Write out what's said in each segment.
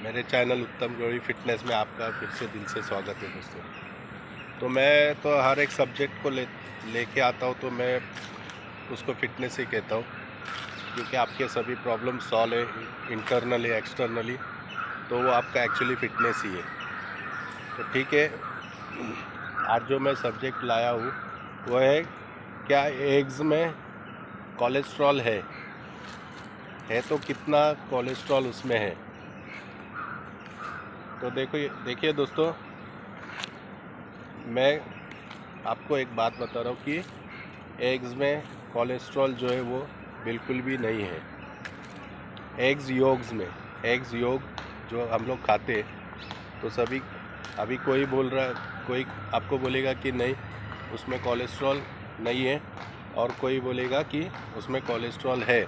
मेरे चैनल उत्तम गौरी फिटनेस में आपका फिर से दिल से स्वागत है दोस्तों। तो मैं तो हर एक सब्जेक्ट को लेके आता हूँ, तो मैं उसको फिटनेस ही कहता हूँ, क्योंकि आपके सभी प्रॉब्लम सॉल्व है इंटरनली एक्सटर्नली, तो वो आपका एक्चुअली फिटनेस ही है। तो ठीक है, आज जो मैं सब्जेक्ट लाया हूँ वो है, क्या एग्स में कोलेस्ट्रॉल है तो कितना कोलेस्ट्रॉल उसमें है। तो देखिए दोस्तों, मैं आपको एक बात बता रहा हूँ कि एग्स में कोलेस्ट्रॉल जो है वो बिल्कुल भी नहीं है। एग्स योग जो हम लोग खाते हैं, तो सभी अभी कोई बोल रहा है, कोई आपको बोलेगा कि नहीं उसमें कोलेस्ट्रॉल नहीं है, और कोई बोलेगा कि उसमें कोलेस्ट्रॉल है।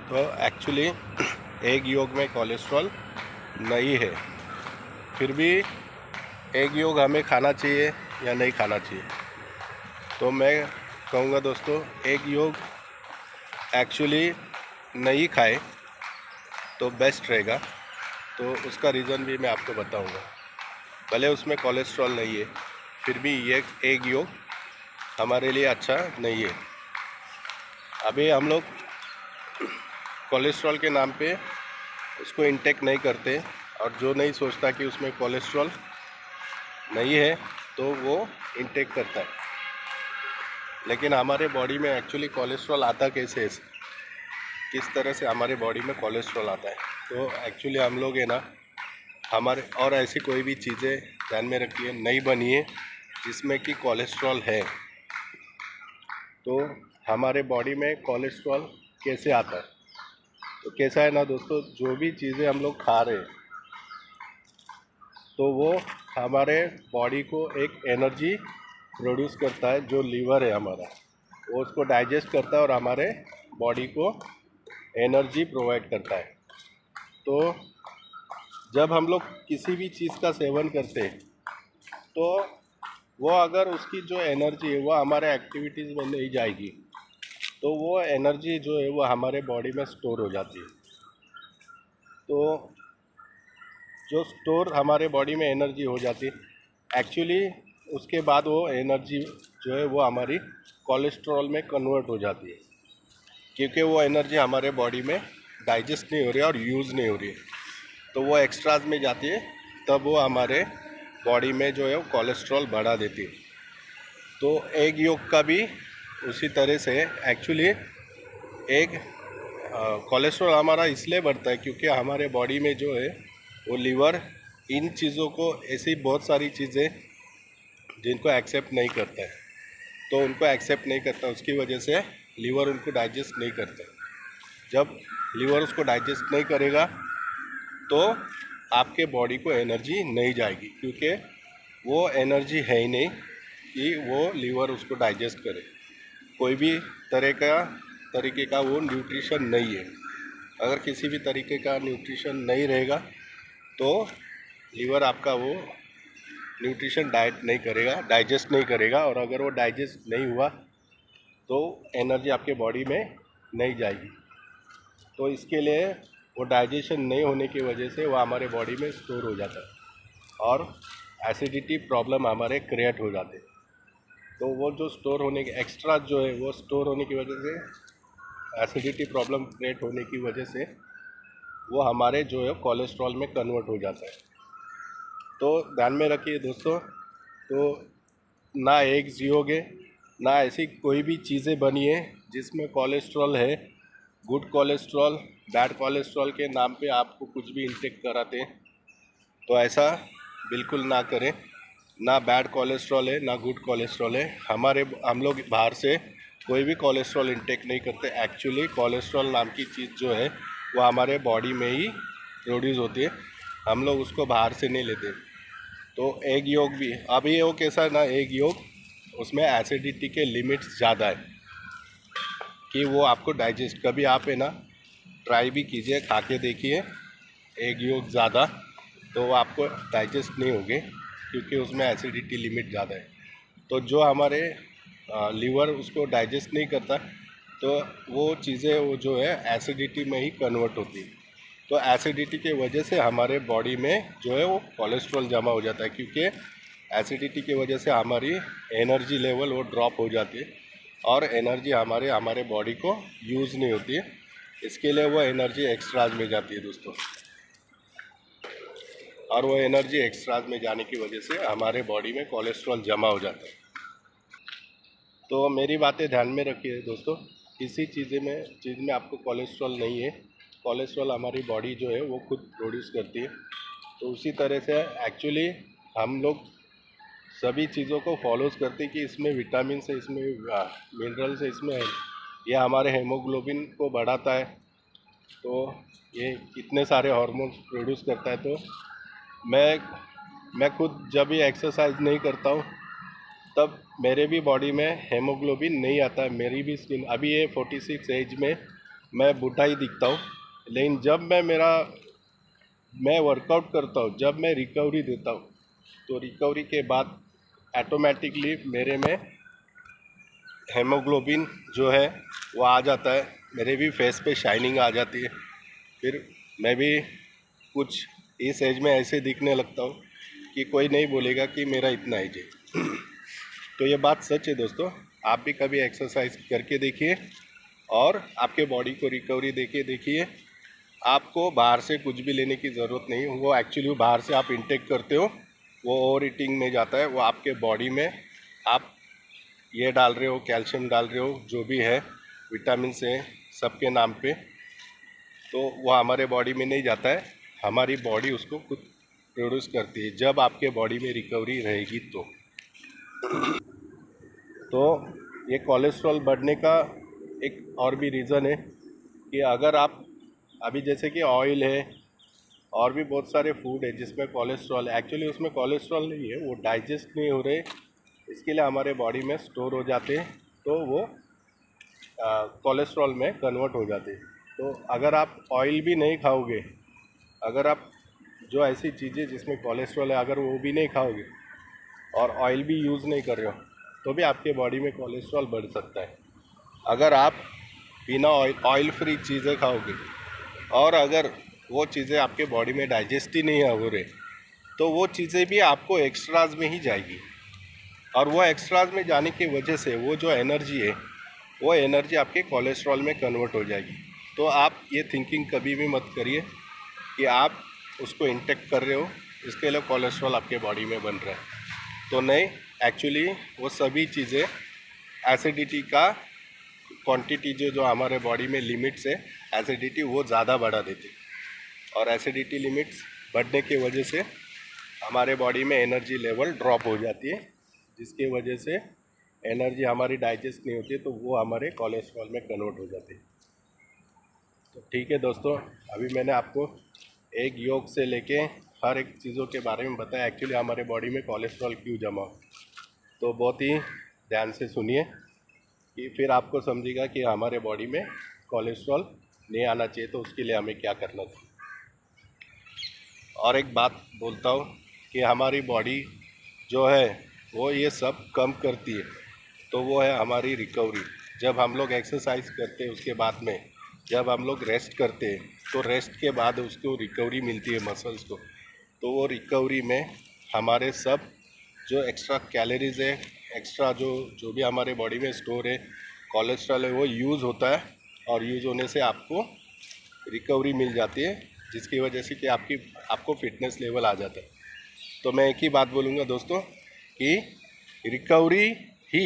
तो एक्चुअली एग योग में कोलेस्ट्रॉल नहीं है। फिर भी एग योग हमें खाना चाहिए या नहीं खाना चाहिए? तो मैं कहूँगा दोस्तों, एग योग एक्चुअली नहीं खाए तो बेस्ट रहेगा। तो उसका रीज़न भी मैं आपको बताऊँगा। भले उसमें कोलेस्ट्रॉल नहीं है, फिर भी ये एग योग हमारे लिए अच्छा नहीं है। अभी हम लोग कोलेस्ट्रॉल के नाम पे उसको इंटेक नहीं करते, और जो नहीं सोचता कि उसमें कोलेस्ट्रॉल नहीं है तो वो इंटेक करता है। लेकिन हमारे बॉडी में एक्चुअली कोलेस्ट्रॉल आता कैसे है, किस तरह से हमारे बॉडी में कोलेस्ट्रॉल आता है? तो एक्चुअली हम लोग है ना, हमारे और ऐसी कोई भी चीज़ें ध्यान में रखिए नहीं बनी है जिसमें कि कोलेस्ट्रॉल है। तो हमारे बॉडी में कोलेस्ट्रॉल कैसे आता है? तो कैसा है ना दोस्तों, जो भी चीज़ें हम लोग खा रहे हैं, तो वो हमारे बॉडी को एक एनर्जी प्रोड्यूस करता है। जो लीवर है हमारा, वो उसको डाइजेस्ट करता है और हमारे बॉडी को एनर्जी प्रोवाइड करता है। तो जब हम लोग किसी भी चीज़ का सेवन करते हैं, तो वो अगर उसकी जो एनर्जी है वो हमारे एक्टिविटीज़ में नहीं जाएगी, तो वो एनर्जी जो है वो हमारे बॉडी में स्टोर हो जाती है। तो जो स्टोर हमारे बॉडी में एनर्जी हो जाती है, एक्चुअली उसके बाद वो एनर्जी जो है वो हमारी कोलेस्ट्रॉल में कन्वर्ट हो जाती है, क्योंकि वो एनर्जी हमारे बॉडी में डाइजेस्ट नहीं हो रही है और यूज़ नहीं हो रही है, तो वो एक्स्ट्राज में जाती है। तब वो हमारे बॉडी में जो है वो कोलेस्ट्रॉल बढ़ा देती है। तो एग योग का भी उसी तरह से एक्चुअली एग कोलेस्ट्रॉल हमारा इसलिए बढ़ता है क्योंकि हमारे बॉडी में जो है वो लीवर इन चीज़ों को, ऐसी बहुत सारी चीज़ें जिनको एक्सेप्ट नहीं करता है, तो उनको एक्सेप्ट नहीं करता, उसकी वजह से लीवर उनको डाइजेस्ट नहीं करता। जब लीवर उसको डाइजेस्ट नहीं करेगा तो आपके बॉडी को एनर्जी नहीं जाएगी, क्योंकि वो एनर्जी है ही नहीं कि वो लीवर उसको डाइजेस्ट करे। कोई भी तरीके का वो न्यूट्रिशन नहीं है। अगर किसी भी तरीके का न्यूट्रिशन नहीं रहेगा तो लीवर आपका वो न्यूट्रिशन डाइजेस्ट नहीं करेगा, और अगर वो डाइजेस्ट नहीं हुआ तो एनर्जी आपके बॉडी में नहीं जाएगी। तो इसके लिए वो डाइजेशन नहीं होने की वजह से वो हमारे बॉडी में स्टोर हो जाता है और एसिडिटी प्रॉब्लम हमारे क्रिएट हो जाते हैं। तो वो जो स्टोर होने के एक्स्ट्रा जो है वो स्टोर होने की वजह से, एसिडिटी प्रॉब्लम क्रिएट होने की वजह से वो हमारे जो है कोलेस्ट्रॉल में कन्वर्ट हो जाता है। तो ध्यान में रखिए दोस्तों, तो ना एग्स योग है, ना ऐसी कोई भी चीज़ें बनी है जिसमें कोलेस्ट्रॉल है। गुड कोलेस्ट्रॉल, बैड कोलेस्ट्रॉल के नाम पे आपको कुछ भी इंटेक कराते हैं, तो ऐसा बिल्कुल ना करें। ना बैड कोलेस्ट्रॉल है ना गुड कोलेस्ट्रॉल है। हम लोग बाहर से कोई भी कोलेस्ट्रॉल इंटेक नहीं करते। एक्चुअली कोलेस्ट्रॉल नाम की चीज़ जो है वो हमारे बॉडी में ही प्रोड्यूस होती है, हम लोग उसको बाहर से नहीं लेते। तो एग योग भी, अभी ये वो कैसा है ना, एग योग उसमें एसिडिटी के लिमिट्स ज़्यादा है कि वो आपको डाइजेस्ट, कभी आप है ना ट्राई भी कीजिए, खा के देखिए एग योग ज़्यादा, तो वो आपको डाइजेस्ट नहीं होंगे क्योंकि उसमें एसिडिटी लिमिट ज़्यादा है। तो जो हमारे लीवर उसको डाइजेस्ट नहीं करता, तो वो चीज़ें वो जो है एसिडिटी में ही कन्वर्ट होती है। तो एसिडिटी की वजह से हमारे बॉडी में जो है वो कोलेस्ट्रॉल जमा हो जाता है, क्योंकि एसिडिटी की वजह से हमारी एनर्जी लेवल वो ड्रॉप हो जाती है और एनर्जी हमारे बॉडी को यूज़ नहीं होती है। इसके लिए वो एनर्जी एक्स्ट्राज में जाती है दोस्तों, और वो एनर्जी एक्स्ट्राज में जाने की वजह से हमारे बॉडी में कोलेस्ट्रॉल जमा हो जाता है। तो मेरी बातें ध्यान में रखिए दोस्तों, किसी चीज़ में आपको कोलेस्ट्रॉल नहीं है। कोलेस्ट्रॉल हमारी बॉडी जो है वो खुद प्रोड्यूस करती है। तो उसी तरह से एक्चुअली हम लोग सभी चीज़ों को फॉलोज करते हैं कि इसमें विटामिन से, इसमें मिनरल्स है, इसमें ये हमारे हेमोग्लोबिन को बढ़ाता है, तो ये इतने सारे हार्मोन्स प्रोड्यूस करता है। तो मैं खुद जब भी एक्सरसाइज नहीं करता हूँ तब मेरे भी बॉडी में हेमोग्लोबिन नहीं आता है। मेरी भी स्किन अभी ये 46 एज में मैं बूढ़ा ही दिखता हूँ, लेकिन जब मैं वर्कआउट करता हूँ, जब मैं रिकवरी देता हूँ, तो रिकवरी के बाद ऑटोमेटिकली मेरे में हेमोग्लोबिन जो है वो आ जाता है, मेरे भी फेस पे शाइनिंग आ जाती है। फिर मैं भी कुछ इस एज में ऐसे दिखने लगता हूँ कि कोई नहीं बोलेगा कि मेरा इतना एज है। तो ये बात सच है दोस्तों, आप भी कभी एक्सरसाइज करके देखिए और आपके बॉडी को रिकवरी देके देखिए। आपको बाहर से कुछ भी लेने की ज़रूरत नहीं, वो एक्चुअली बाहर से आप इंटेक करते हो वो ओवर ईटिंग में जाता है, वो आपके बॉडी में आप ये डाल रहे हो, कैल्शियम डाल रहे हो, जो भी है विटामिन से सबके नाम पे, तो वो हमारे बॉडी में नहीं जाता है, हमारी बॉडी उसको खुद प्रोड्यूस करती है जब आपके बॉडी में रिकवरी रहेगी। तो ये कोलेस्ट्रॉल बढ़ने का एक और भी रीज़न है कि अगर आप अभी जैसे कि ऑयल है और भी बहुत सारे फूड है जिसमें कोलेस्ट्रॉल है, एक्चुअली उसमें कोलेस्ट्रॉल नहीं है, वो डाइजेस्ट नहीं हो रहे, इसके लिए हमारे बॉडी में स्टोर हो जाते हैं, तो वो कोलेस्ट्रॉल में कन्वर्ट हो जाते हैं। तो अगर आप ऑयल भी नहीं खाओगे, अगर आप जो ऐसी चीज़ें जिसमें कोलेस्ट्रॉल है अगर वो भी नहीं खाओगे और ऑयल भी यूज़ नहीं कर रहे हो, तो भी आपके बॉडी में कोलेस्ट्रॉल बढ़ सकता है। अगर आप बिना ऑयल फ्री चीज़ें खाओगे और अगर वो चीज़ें आपके बॉडी में डाइजेस्ट ही नहीं हो रहे, तो वो चीज़ें भी आपको एक्स्ट्राज में ही जाएगी, और वो एक्स्ट्राज में जाने की वजह से वो जो एनर्जी है वो एनर्जी आपके कोलेस्ट्रॉल में कन्वर्ट हो जाएगी। तो आप ये थिंकिंग कभी भी मत करिए कि आप उसको इंटेक कर रहे हो, इसके लिए कोलेस्ट्रॉल आपके बॉडी में बन रहा है। तो नहीं, एक्चुअली वो सभी चीज़ें एसिडिटी का क्वांटिटी जो हमारे बॉडी में लिमिट्स है, एसिडिटी वो ज़्यादा बढ़ा देती है, और एसिडिटी लिमिट्स बढ़ने की वजह से हमारे बॉडी में एनर्जी लेवल ड्रॉप हो जाती है, जिसकी वजह से एनर्जी हमारी डाइजेस्ट नहीं होती है, तो वो हमारे कोलेस्ट्रॉल में कन्वर्ट हो जाती है। तो ठीक है दोस्तों, अभी मैंने आपको एक योग से लेके हर एक चीज़ों के बारे में बताया एक्चुअली हमारे बॉडी में कोलेस्ट्रॉल क्यों जमा हो। तो बहुत ही ध्यान से सुनिए कि फिर आपको समझेगा कि हमारे बॉडी में कोलेस्ट्रॉल नहीं आना चाहिए, तो उसके लिए हमें क्या करना चाहिए। और एक बात बोलता हूँ कि हमारी बॉडी जो है वो ये सब कम करती है, तो वो है हमारी रिकवरी। जब हम लोग एक्सरसाइज करते हैं उसके बाद में जब हम लोग रेस्ट करते हैं, तो रेस्ट के बाद उसको रिकवरी मिलती है मसल्स को, तो वो रिकवरी में हमारे सब जो एक्स्ट्रा कैलोरीज है, एक्स्ट्रा जो भी हमारे बॉडी में स्टोर है कोलेस्ट्रॉल है, वो यूज़ होता है, और यूज़ होने से आपको रिकवरी मिल जाती है, जिसकी वजह से कि आपको फिटनेस लेवल आ जाता है। तो मैं एक ही बात बोलूँगा दोस्तों कि रिकवरी ही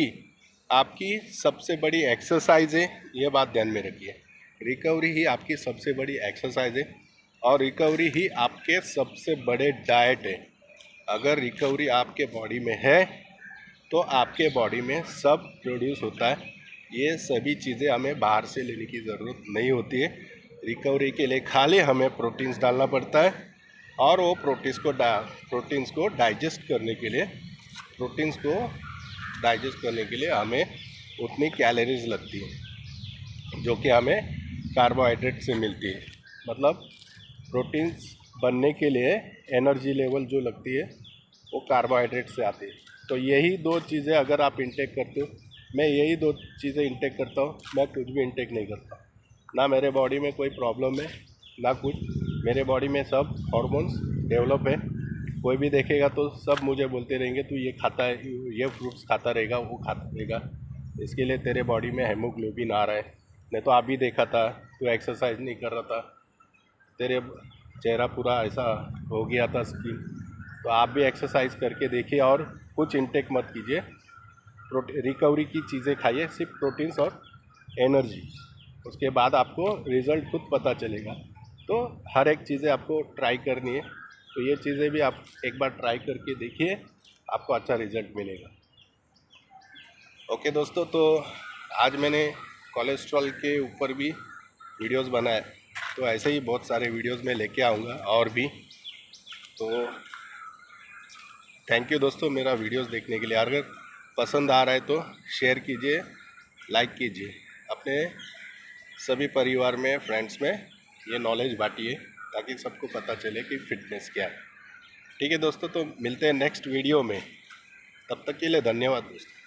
आपकी सबसे बड़ी एक्सरसाइज है, ये बात ध्यान में रखिए। रिकवरी ही आपकी सबसे बड़ी एक्सरसाइज है, और रिकवरी ही आपके सबसे बड़े डाइट है। अगर रिकवरी आपके बॉडी में है तो आपके बॉडी में सब प्रोड्यूस होता है। ये सभी चीज़ें हमें बाहर से लेने की ज़रूरत नहीं होती है। रिकवरी के लिए खाली हमें प्रोटीन्स डालना पड़ता है, और वो प्रोटीन्स को डाइजेस्ट करने के लिए हमें उतनी कैलोरीज लगती है जो कि हमें कार्बोहाइड्रेट से मिलती है। मतलब प्रोटीन्स बनने के लिए एनर्जी लेवल जो लगती है वो कार्बोहाइड्रेट से आती है। तो यही दो चीज़ें अगर आप इंटेक करते हो, मैं यही दो चीज़ें इंटेक करता हूँ, मैं कुछ भी इंटेक नहीं करता, ना मेरे बॉडी में कोई प्रॉब्लम है ना कुछ। मेरे बॉडी में सब हार्मोन्स डेवलप है। कोई भी देखेगा तो सब मुझे बोलते रहेंगे तू ये खाता है, ये फ्रूट्स खाता रहेगा, वो खाता रहेगा, इसके लिए तेरे बॉडी में हेमोग्लोबिन आ रहा है। नहीं तो आप भी देखा था, तू एक्सरसाइज नहीं कर रहा था, तेरे चेहरा पूरा ऐसा हो गया था स्किन। तो आप भी एक्सरसाइज करके देखिए और कुछ इंटेक मत कीजिए, रिकवरी की चीज़ें खाइए, सिर्फ प्रोटीन्स और एनर्जी। उसके बाद आपको रिज़ल्ट खुद पता चलेगा। तो हर एक चीज़ें आपको ट्राई करनी है, तो ये चीज़ें भी आप एक बार ट्राई करके देखिए, आपको अच्छा रिज़ल्ट मिलेगा। ओके दोस्तों, तो आज मैंने कोलेस्ट्रॉल के ऊपर भी वीडियोस बनाए, तो ऐसे ही बहुत सारे वीडियोस मैं लेके आऊँगा और भी। तो थैंक यू दोस्तों मेरा वीडियोस देखने के लिए। अगर पसंद आ रहा है तो शेयर कीजिए, लाइक कीजिए, अपने सभी परिवार में, फ्रेंड्स में ये नॉलेज बांटिए, ताकि सबको पता चले कि फिटनेस क्या है। ठीक है दोस्तों, तो मिलते हैं नेक्स्ट वीडियो में। तब तक के लिए धन्यवाद दोस्तों।